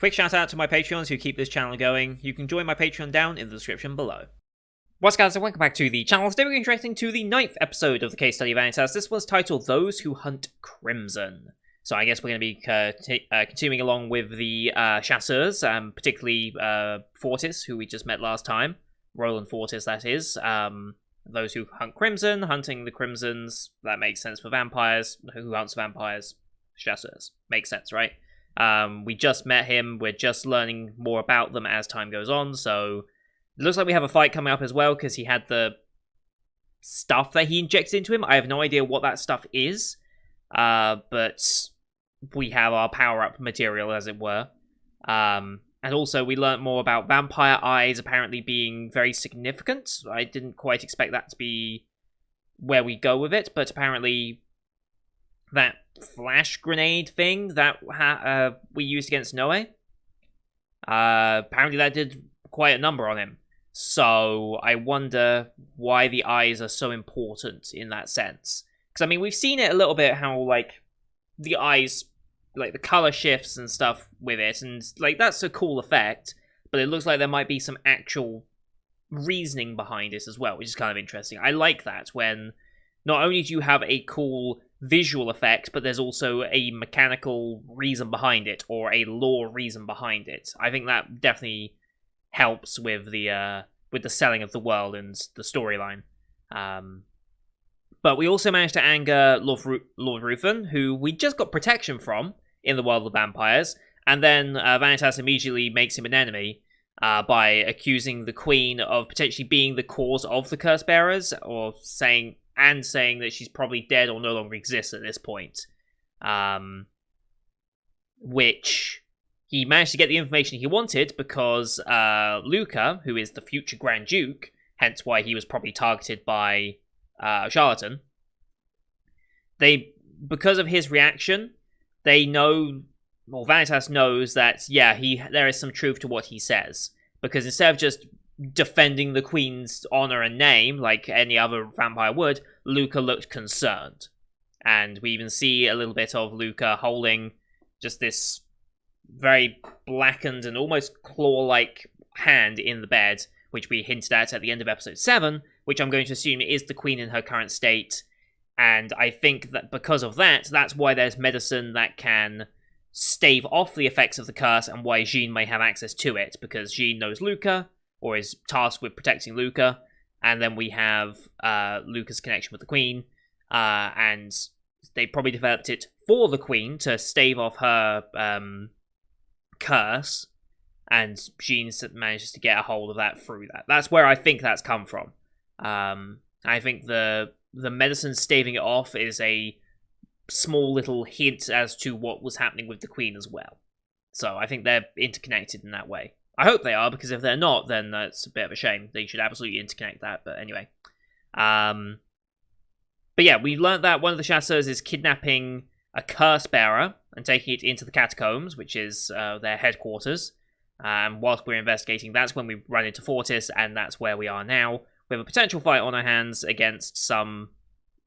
Quick shout out to my Patreons who keep this channel going. You can join my Patreon down in the description below. What's guys, and welcome back to the channel. Today we're interesting to the 9th episode of the case study Vanitas. This one's titled Those Who Hunt Crimson. So I guess we're going to be continuing along with the chasseurs, particularly Fortis, who we just met last time. Roland Fortis, that is. Those who hunt Crimson, hunting the Crimsons. That makes sense for vampires. Who hunts vampires? Chasseurs. Makes sense, right? We just met him. We're just learning more about them as time goes on. So it looks like we have a fight coming up as well because he had the stuff that he injected into him. I have no idea what that stuff is. But we have our power-up material, as it were. And also, we learnt more about vampire eyes apparently being very significant. I didn't quite expect that to be where we go with it, but apparently that flash grenade thing that we used against Noe, apparently that did quite a number on him. So I wonder why the eyes are so important in that sense. Because, I mean, we've seen it a little bit, how, like, the eyes, like, the color shifts and stuff with it, and, like, that's a cool effect, but it looks like there might be some actual reasoning behind it as well, which is kind of interesting. I like that, when not only do you have a cool visual effect, but there's also a mechanical reason behind it, or a lore reason behind it. I think that definitely helps with the selling of the world and the storyline. But we also managed to anger Lord Ruthen, who we just got protection from in the world of vampires, and then Vanitas immediately makes him an enemy by accusing the Queen of potentially being the cause of the curse bearers, or saying that she's probably dead or no longer exists at this point. Which he managed to get the information he wanted because Luca, who is the future Grand Duke, hence why he was probably targeted by Charlatan, because of his reaction, they know, well, Vanitas knows that, yeah, there is some truth to what he says. Because instead of just defending the Queen's honor and name, like any other vampire would, Luca looked concerned. And we even see a little bit of Luca holding just this very blackened and almost claw-like hand in the bed, which we hinted at the end of episode 7, which I'm going to assume is the Queen in her current state. And I think that because of that, that's why there's medicine that can stave off the effects of the curse, and why Jean may have access to it, because Jean knows Luca, or is tasked with protecting Luca, and then we have Luca's connection with the Queen, and they probably developed it for the Queen to stave off her curse, and Jean manages to get a hold of that through that. That's where I think that's come from. I think the medicine staving it off is a small little hint as to what was happening with the Queen as well. So I think they're interconnected in that way. I hope they are, because if they're not, then that's a bit of a shame. They should absolutely interconnect that, but anyway. But yeah, we've learned that one of the chasseurs is kidnapping a curse bearer and taking it into the catacombs, which is their headquarters. Whilst we're investigating, that's when we run into Fortis, and that's where we are now. We have a potential fight on our hands against some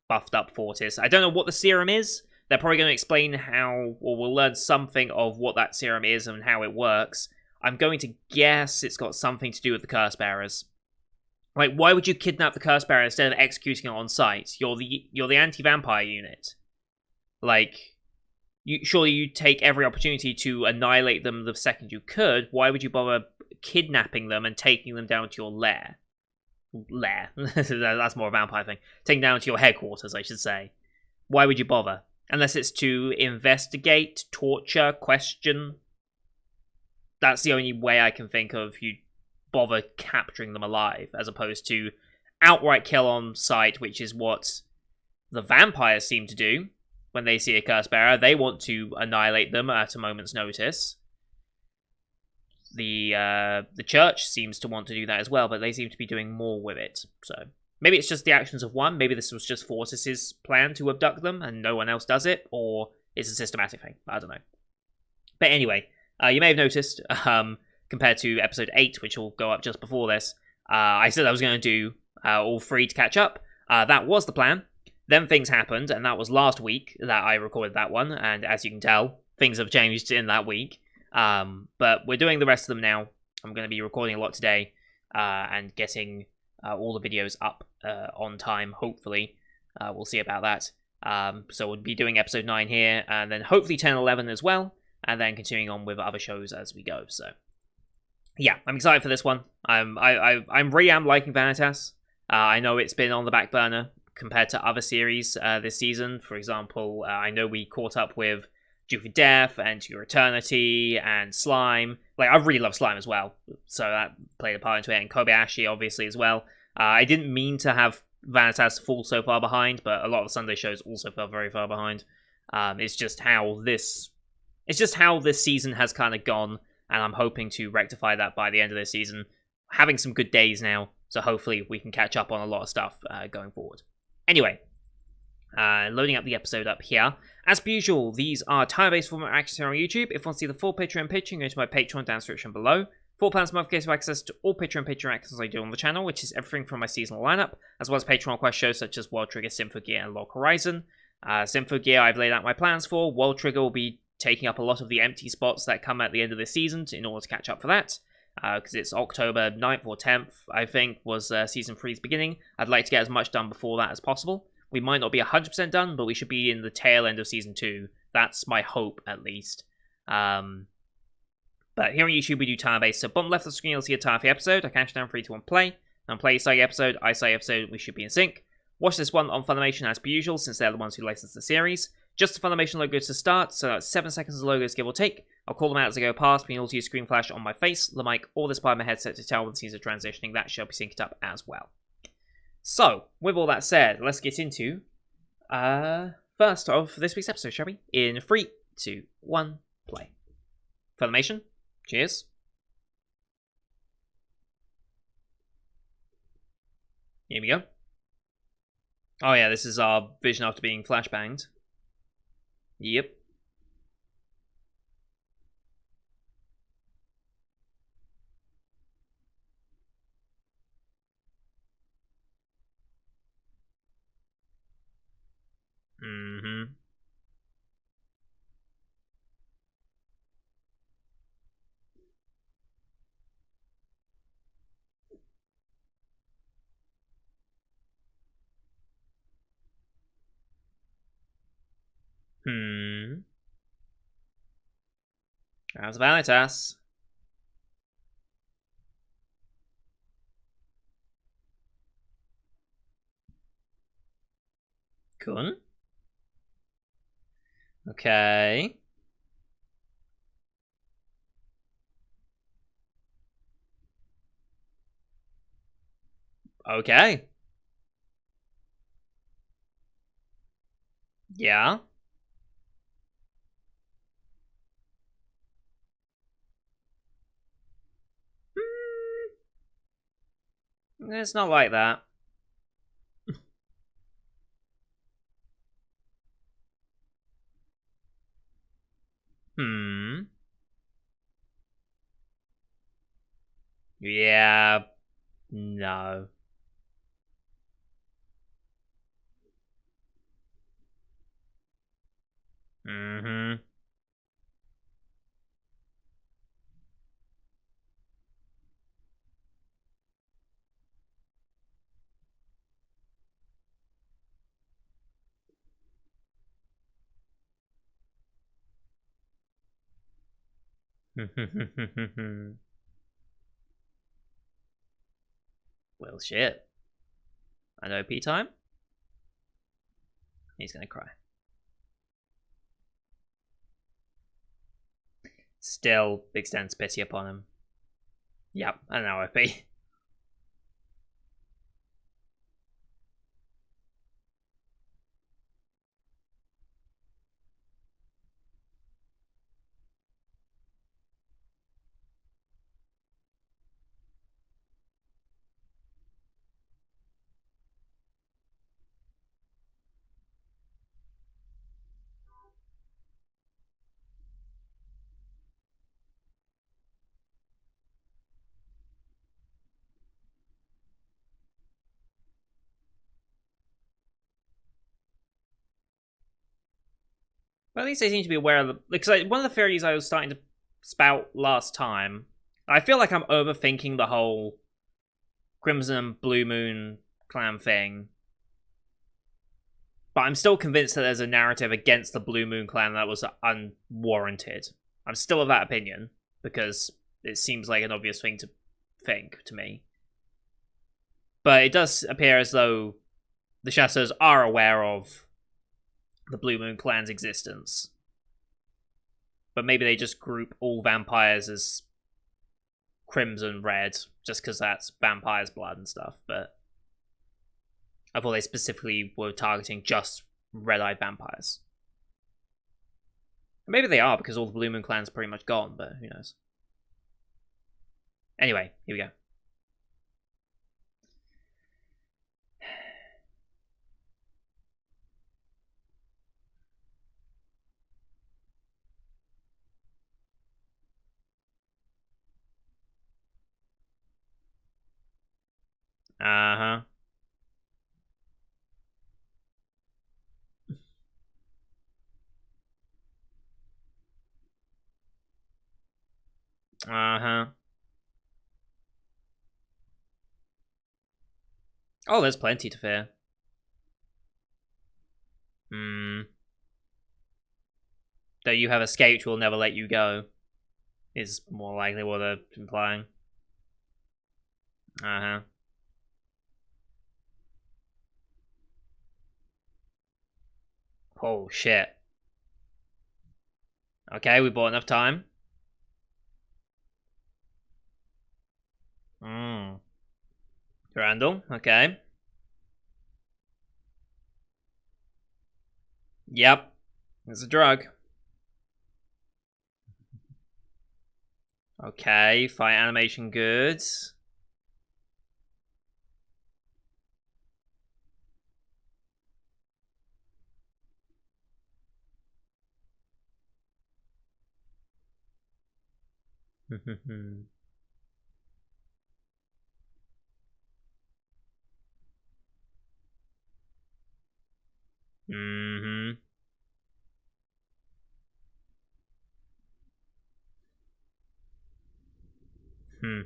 buffed up Fortis. I don't know what the serum is. They're probably going to explain how, or we'll learn something of what that serum is and how it works. I'm going to guess it's got something to do with the curse bearers. Like, why would you kidnap the curse bearer instead of executing it on site? You're the anti-vampire unit. Like, surely you'd take every opportunity to annihilate them the second you could. Why would you bother kidnapping them and taking them down to your lair? That's more a vampire thing. Taking down to your headquarters, I should say. Why would you bother? Unless it's to investigate, torture, question. That's the only way I can think of you'd bother capturing them alive, as opposed to outright kill on sight, which is what the vampires seem to do when they see a curse bearer. They want to annihilate them at a moment's notice. The church seems to want to do that as well, but they seem to be doing more with it. So maybe it's just the actions of one. Maybe this was just Fortis's plan to abduct them, and no one else does it, or it's a systematic thing. I don't know. But anyway, you may have noticed, compared to episode 8, which will go up just before this, I said I was going to do all 3 to catch up. That was the plan. Then things happened, and that was last week that I recorded that one, and as you can tell, things have changed in that week. But we're doing the rest of them now. I'm going to be recording a lot today and getting all the videos up on time, hopefully. We'll see about that. So we'll be doing episode 9 here, and then hopefully 10 and 11 as well, and then continuing on with other shows as we go. So, yeah, I'm excited for this one. I'm really am liking Vanitas. I know it's been on the back burner compared to other series this season. For example, I know we caught up with Due for Death and To Your Eternity and Slime. Like, I really love Slime as well, so that played a part into it, and Kobayashi obviously as well. I didn't mean to have Vanitas fall so far behind, but a lot of the Sunday shows also fell very far behind. It's just how this season has kind of gone, and I'm hoping to rectify that by the end of this season. Having some good days now, so hopefully we can catch up on a lot of stuff going forward. Anyway, loading up the episode up here. As per usual, these are time-based format actions here on YouTube. If you want to see the full picture and pitching, go to my Patreon down description below. Full plans month gives you access to all picture and picture actions I do on the channel, which is everything from my seasonal lineup, as well as Patreon request shows such as World Trigger, Symphogear, and Log Horizon. Symphogear I've laid out my plans for. World Trigger will be taking up a lot of the empty spots that come at the end of this season in order to catch up for that. Because it's October 9th or 10th, I think, was Season 3's beginning. I'd like to get as much done before that as possible. We might not be 100% done, but we should be in the tail end of Season 2. That's my hope, at least. But here on YouTube, we do time-based. So bottom left of the screen, you'll see a time for the episode. I count down 3, 2, 1, play. And play Side episode, I Side episode, we should be in sync. Watch this one on Funimation as per usual, since they're the ones who license the series. Just the Funimation logos to start, so that's 7 seconds of logos, give or take. I'll call them out as I go past, being able to use screen flash on my face, the mic, or this part of my headset to tell when the scenes are transitioning. That shall be synced up as well. So, with all that said, let's get into first of this week's episode, shall we? In 3, 2, 1, play. Funimation, cheers. Here we go. Oh yeah, this is our vision after being flashbanged. Yep. Mm-hmm. How's Vanitas? Kun? Okay. Okay. Yeah. It's not like that. Yeah. No. Mm-hmm. Well, shit. I know P time. He's gonna cry. Still extends pity upon him. Yep, I know OP. But at least they seem to be aware of the... Because one of the theories I was starting to spout last time, I feel like I'm overthinking the whole Crimson and Blue Moon clan thing. But I'm still convinced that there's a narrative against the Blue Moon clan that was unwarranted. I'm still of that opinion, because it seems like an obvious thing to think to me. But it does appear as though the Chasseurs are aware of the Blue Moon clan's existence. But maybe they just group all vampires as crimson red, just because that's vampire's blood and stuff. But I thought they specifically were targeting just red-eyed vampires. Maybe they are, because all the Blue Moon clan's pretty much gone, but who knows. Anyway, here we go. Uh-huh. Uh-huh. Oh, there's plenty to fear. Hmm. Though you have escaped, we'll never let you go, is more likely what they're implying. Uh-huh. Oh, shit. Okay, we bought enough time. Randall, okay. Yep. It's a drug. Okay, fight animation good. Mm-hmm. Hmm.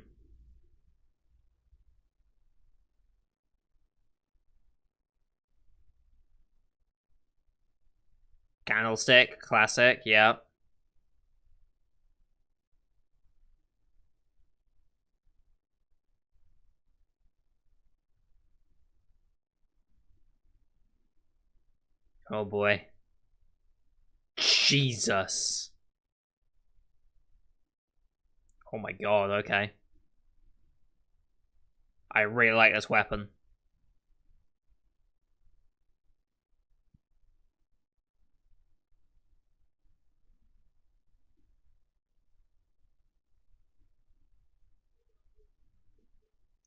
Candlestick, classic, yep. Oh boy. Jesus. Oh my god, okay. I really like this weapon.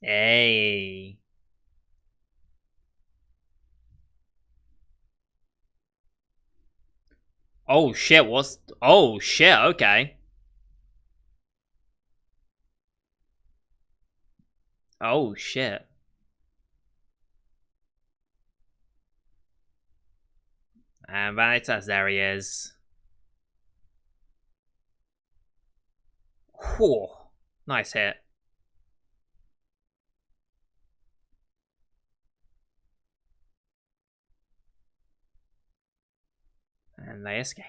Hey. Oh shit, what's... Oh shit, okay. Oh shit. And Vanitas, there he is. Whew. Nice hit. And they escape.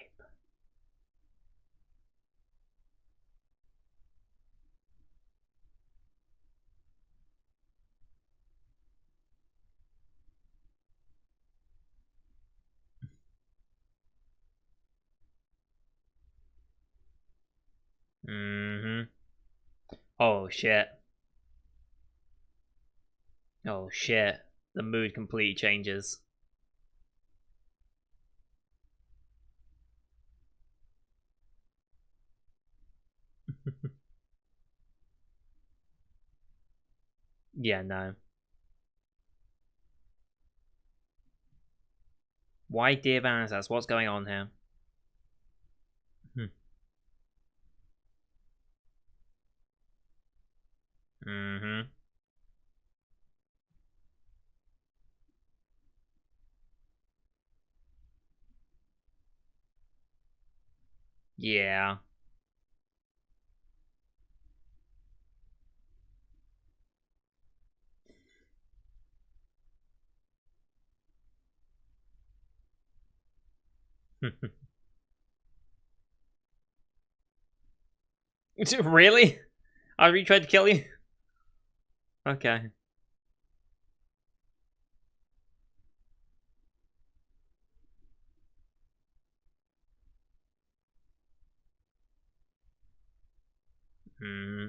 Mm-hmm. Oh shit. Oh shit. The mood completely changes. Yeah, no. Why dear Vanitas? What's going on here? Mm-hmm. Yeah. Really? I really tried to kill you? Okay. Hmm.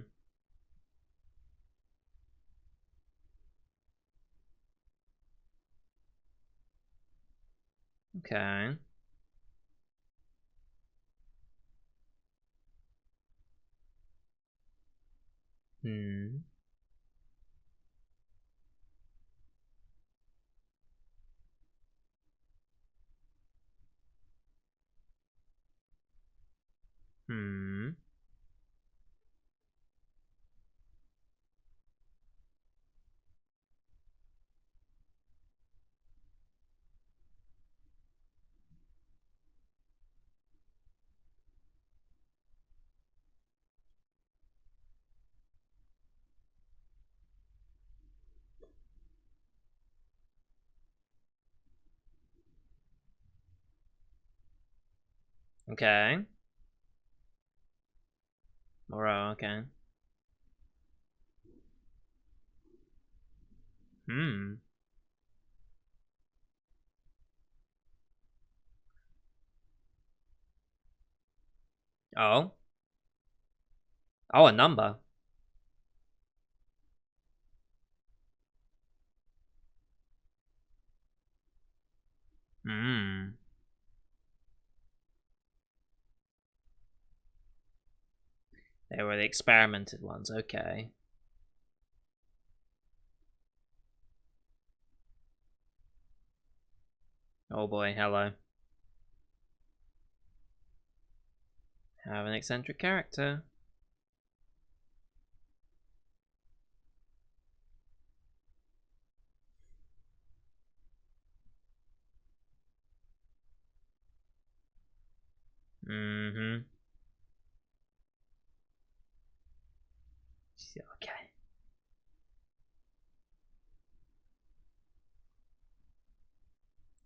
Okay. Hmm. Hmm. Okay. Alright, okay. Hmm. Oh. Oh, a number. Hmm. They were the experimented ones, okay. Oh boy, hello. Have an eccentric character. Mm-hmm. Okay.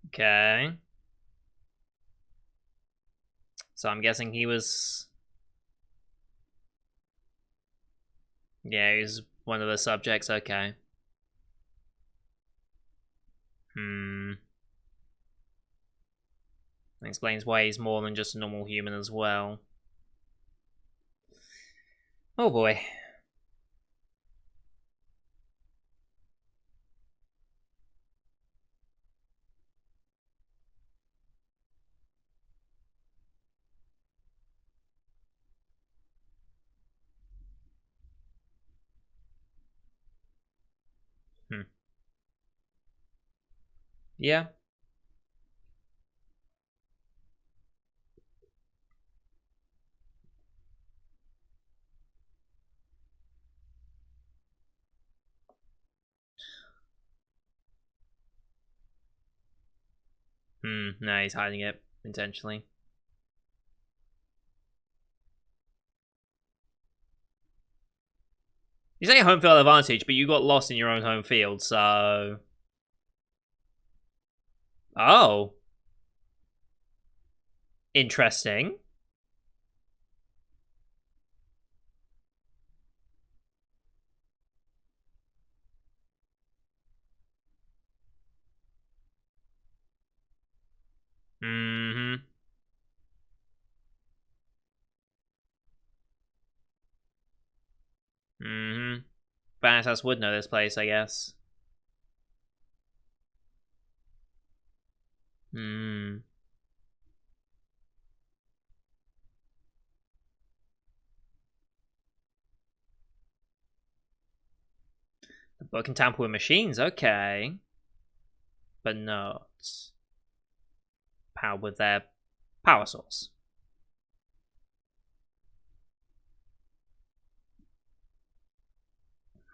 Okay. So I'm guessing he was... Yeah, he's one of the subjects, okay. Hmm. That explains why he's more than just a normal human as well. Oh boy. Hmm. Yeah. Hmm. No, he's hiding it intentionally. You say home field advantage, but you got lost in your own home field, so... Oh. Interesting. Mm-hmm. Mm-hmm. Vanitas would know this place, I guess. Hmm. The book can tamper with machines, okay. But not powered with their power source.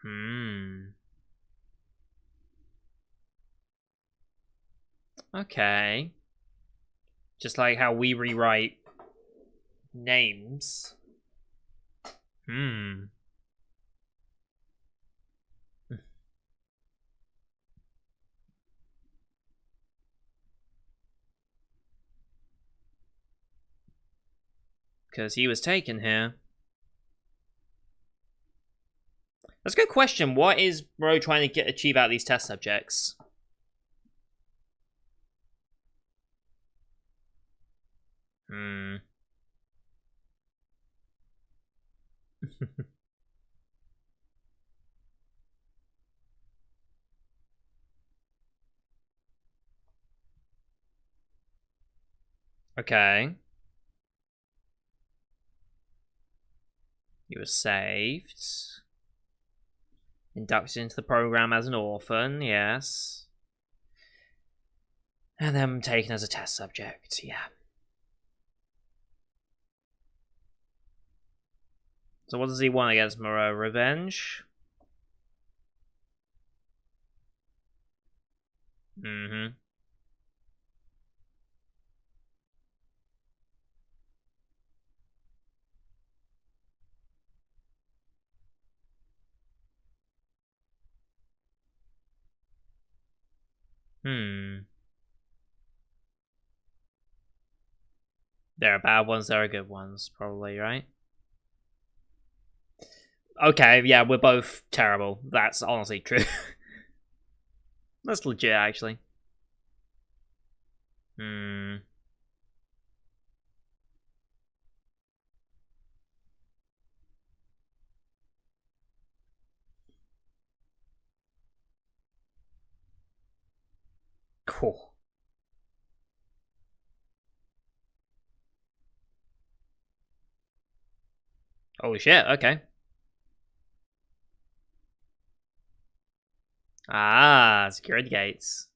Hmm. Okay. Just like how we rewrite names. Hmm. Because he was taken here. That's a good question. What is Moreau trying to achieve out of these test subjects? Okay. You were saved. Inducted into the program as an orphan, yes. And then taken as a test subject, yeah. So what does he want against Moreau? Revenge? Mm-hmm. There are bad ones, there are good ones, probably, right? Okay, yeah, we're both terrible. That's honestly true. That's legit, actually. Cool. Holy shit, okay. Ah, security gates.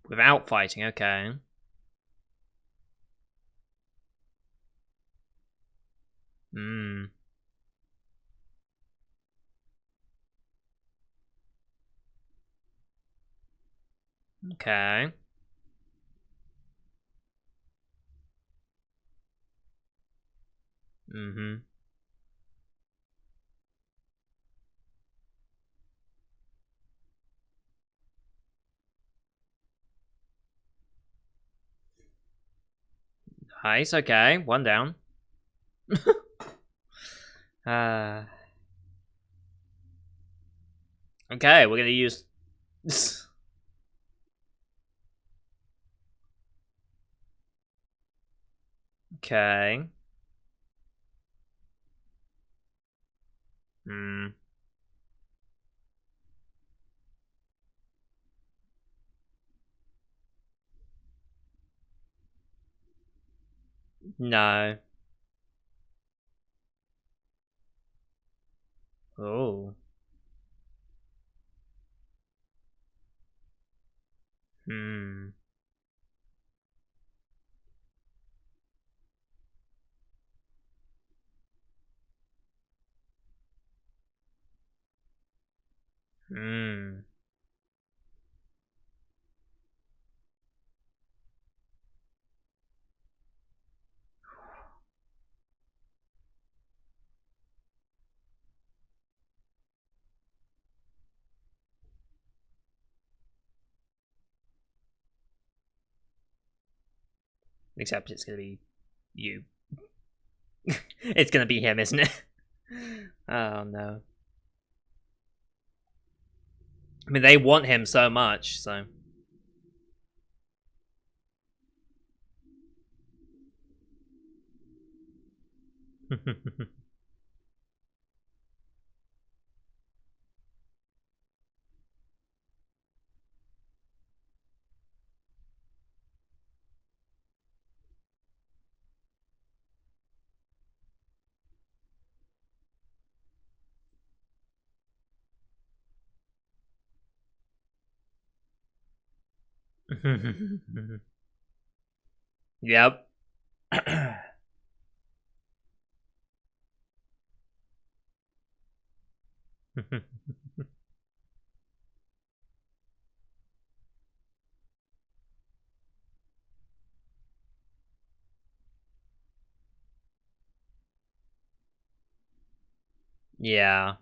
Without fighting, okay. Okay. Nice, okay. One down. Okay, we're gonna use... Okay. No. Oh. Hmm. Except it's gonna be you. It's gonna be him, isn't it? Oh no. I mean, they want him so much, so... Yep. Yeah.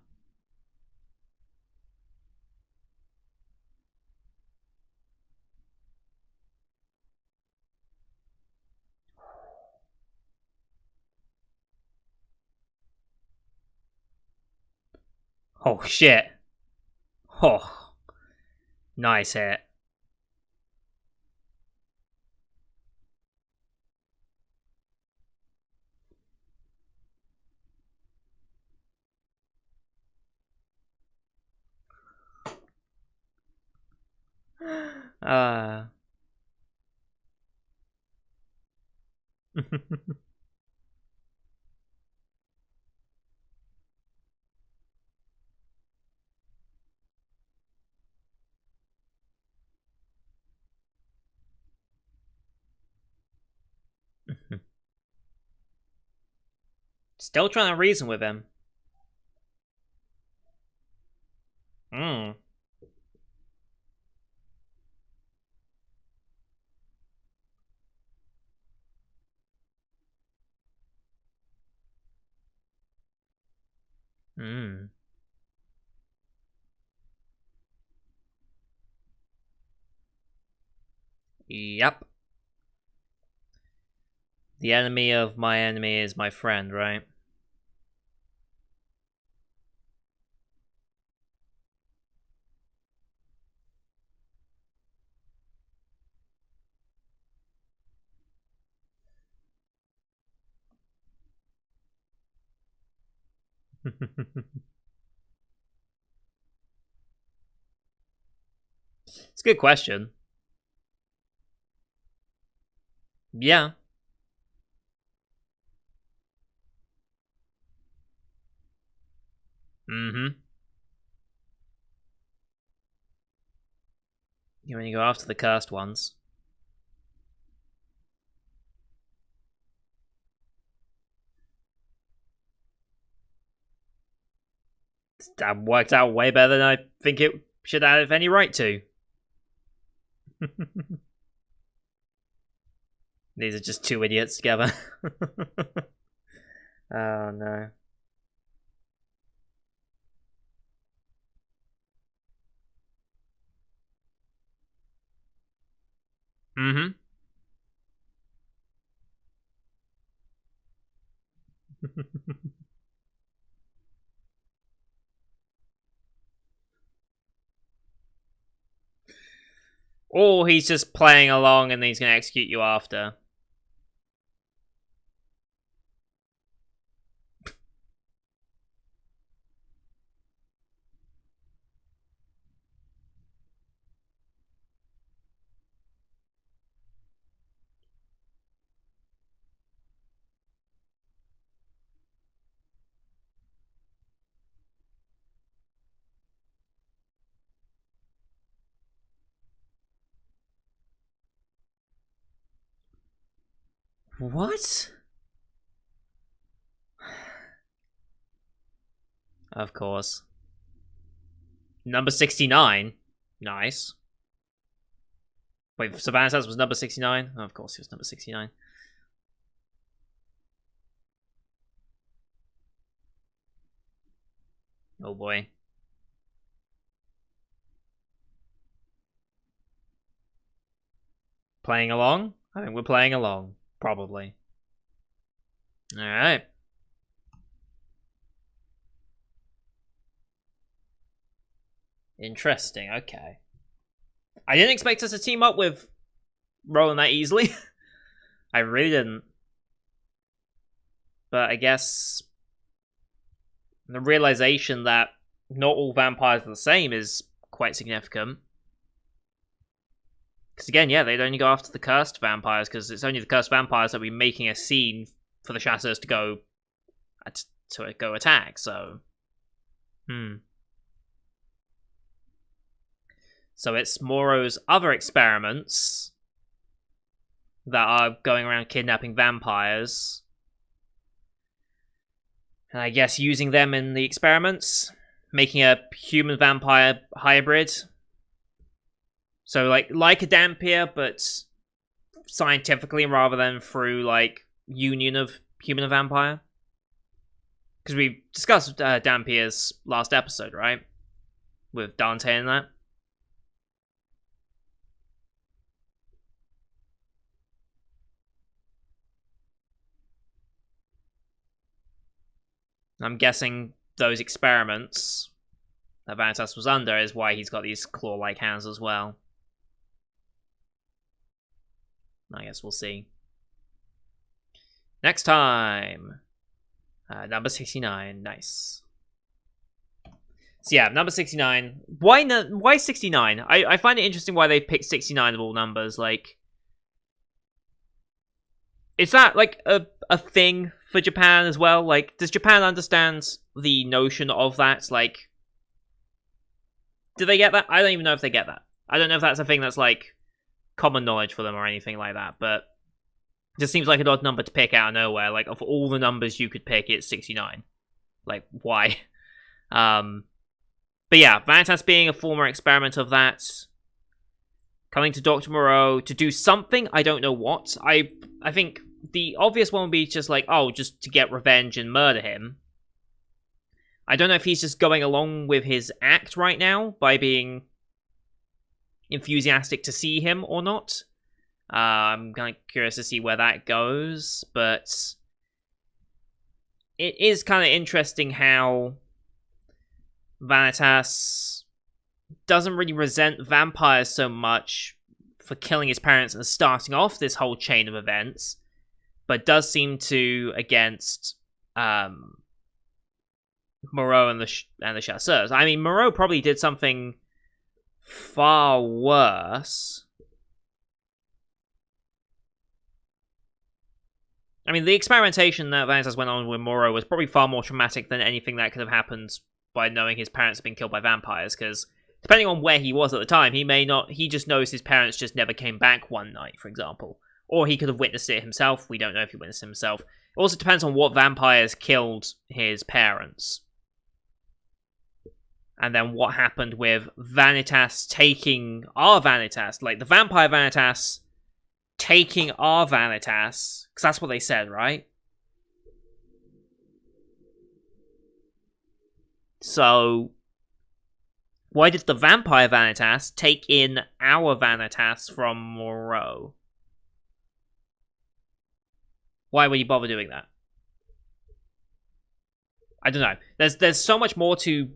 Oh, shit. Oh, nice hit. Uh. Still trying to reason with him. Hmm. Hmm. Yep. The enemy of my enemy is my friend, right? It's a good question. Yeah. Mm-hmm. You only go after the cursed ones. That worked out way better than I think it should have any right to. These are just two idiots together. Oh no. Mm-hmm. Or he's just playing along and he's gonna execute you after. What? Of course. Number 69. Nice. Wait, so Vanitas was number 69? Oh, of course, he was number 69. Oh boy. Playing along? I think we're playing along. Probably. Alright. Interesting, okay. I didn't expect us to team up with Roland that easily. I really didn't. But I guess the realization that not all vampires are the same is quite significant. Because again, yeah, they'd only go after the cursed vampires because it's only the cursed vampires that will be making a scene for the chasseurs to go attack. So, So it's Moro's other experiments that are going around kidnapping vampires, and I guess using them in the experiments, making a human vampire hybrid. So like a Dampier, but scientifically rather than through like union of human and vampire. Because we discussed Dampier's last episode, right? With Dante and that. I'm guessing those experiments that Vanitas was under is why he's got these claw-like hands as well. I guess we'll see. Next time. Number 69. Nice. So yeah, number 69. Why 69? I find it interesting why they picked 69 of all numbers. Like, is that like a thing for Japan as well? Like, does Japan understand the notion of that? Like, do they get that? I don't even know if they get that. I don't know if that's a thing that's like common knowledge for them or anything like that, but it just seems like an odd number to pick out of nowhere. Like, of all the numbers you could pick, it's 69. Like, why? But yeah, Vanitas being a former experiment of that, coming to Dr. Moreau to do something, I don't know what. I think the obvious one would be just like, oh, just to get revenge and murder him. I don't know if he's just going along with his act right now by being enthusiastic to see him or not. I'm kind of curious to see where that goes, but it is kind of interesting how Vanitas doesn't really resent vampires so much for killing his parents and starting off this whole chain of events, but does seem to against Moreau and the chasseurs. I mean, Moreau probably did something far worse. I mean, the experimentation that Vanitas went on with Moreau was probably far more traumatic than anything that could have happened by knowing his parents had been killed by vampires, because depending on where he was at the time, he just knows his parents just never came back one night, for example. Or he could have witnessed it himself. We don't know if he witnessed it himself. It also depends on what vampires killed his parents. And then what happened with Vanitas taking our Vanitas, like the vampire Vanitas taking our Vanitas, because that's what they said, right? So, why did the vampire Vanitas take in our Vanitas from Moreau? Why would he bother doing that? I don't know. There's so much more to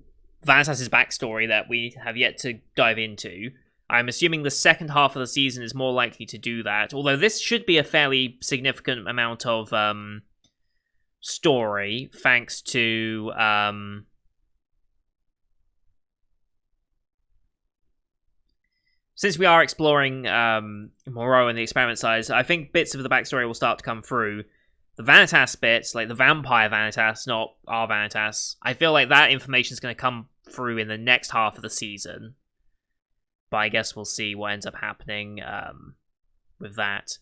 Vanitas' backstory that we have yet to dive into. I'm assuming the second half of the season is more likely to do that, although this should be a fairly significant amount of story, thanks to since we are exploring Moreau and the experiment size, I think bits of the backstory will start to come through. The Vanitas bits, like the vampire Vanitas, not our Vanitas, I feel like that information is going to come through in the next half of the season. But I guess we'll see what ends up happening with that.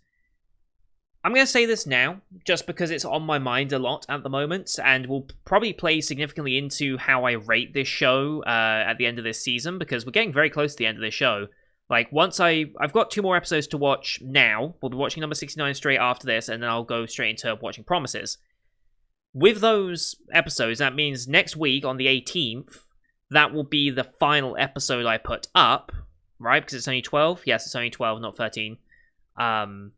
I'm going to say this now, just because it's on my mind a lot at the moment, and will probably play significantly into how I rate this show at the end of this season, because we're getting very close to the end of this show. Like, once I've got 2 more episodes to watch now. We'll be watching number 69 straight after this, and then I'll go straight into watching Promises. With those episodes, that means next week, on the 18th, that will be the final episode I put up, right? Because it's only 12? Yes, it's only 12, not 13. And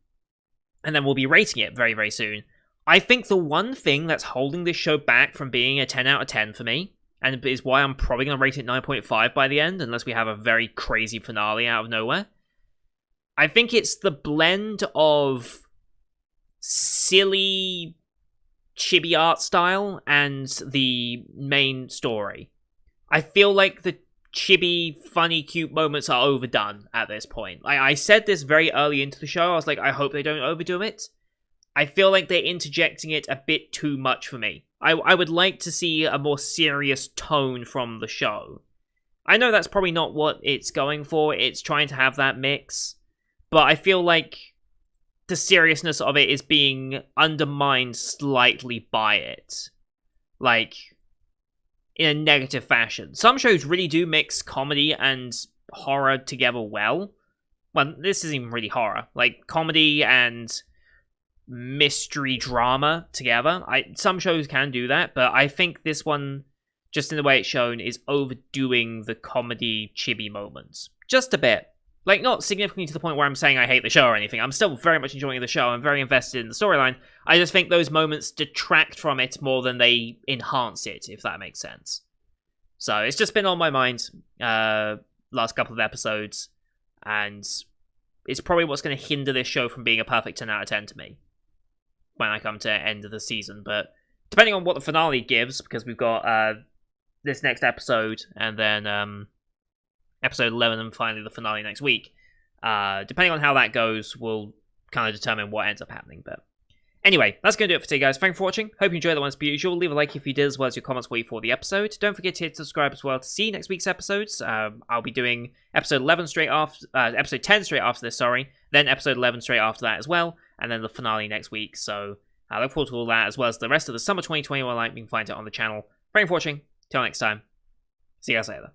then we'll be rating it very, very soon. I think the one thing that's holding this show back from being a 10 out of 10 for me, and is why I'm probably going to rate it 9.5 by the end, unless we have a very crazy finale out of nowhere. I think it's the blend of silly, chibi art style and the main story. I feel like the chibi, funny, cute moments are overdone at this point. I said this very early into the show. I was like, I hope they don't overdo it. I feel like they're interjecting it a bit too much for me. I would like to see a more serious tone from the show. I know that's probably not what it's going for. It's trying to have that mix. But I feel like the seriousness of it is being undermined slightly by it. Like, in a negative fashion. Some shows really do mix comedy and horror together well. Well, this isn't even really horror. Like, comedy and mystery drama together. Some shows can do that, but I think this one, just in the way it's shown, is overdoing the comedy chibi moments just a bit. Like, not significantly to the point where I'm saying I hate the show or anything. I'm still very much enjoying the show. I'm very invested in the storyline. I just think those moments detract from it more than they enhance it, if that makes sense. So it's just been on my mind last couple of episodes, and it's probably what's going to hinder this show from being a perfect 10 out of 10 to me when I come to the end of the season. But depending on what the finale gives, because we've got this next episode, and then episode 11, and finally the finale next week. Depending on how that goes, will kind of determine what ends up happening. But anyway, that's going to do it for today, guys. Thanks for watching. Hope you enjoyed that one as per usual. Leave a like if you did, as well as your comments for you for the episode. Don't forget to hit subscribe as well to see next week's episodes. I'll be doing episode 11 straight after, episode 10 straight after this, sorry. Then episode 11 straight after that as well. And then the finale next week. So I look forward to all that, as well as the rest of the summer 2021 lineup. You can find it on the channel. Thanks for watching. Till next time. See you guys later.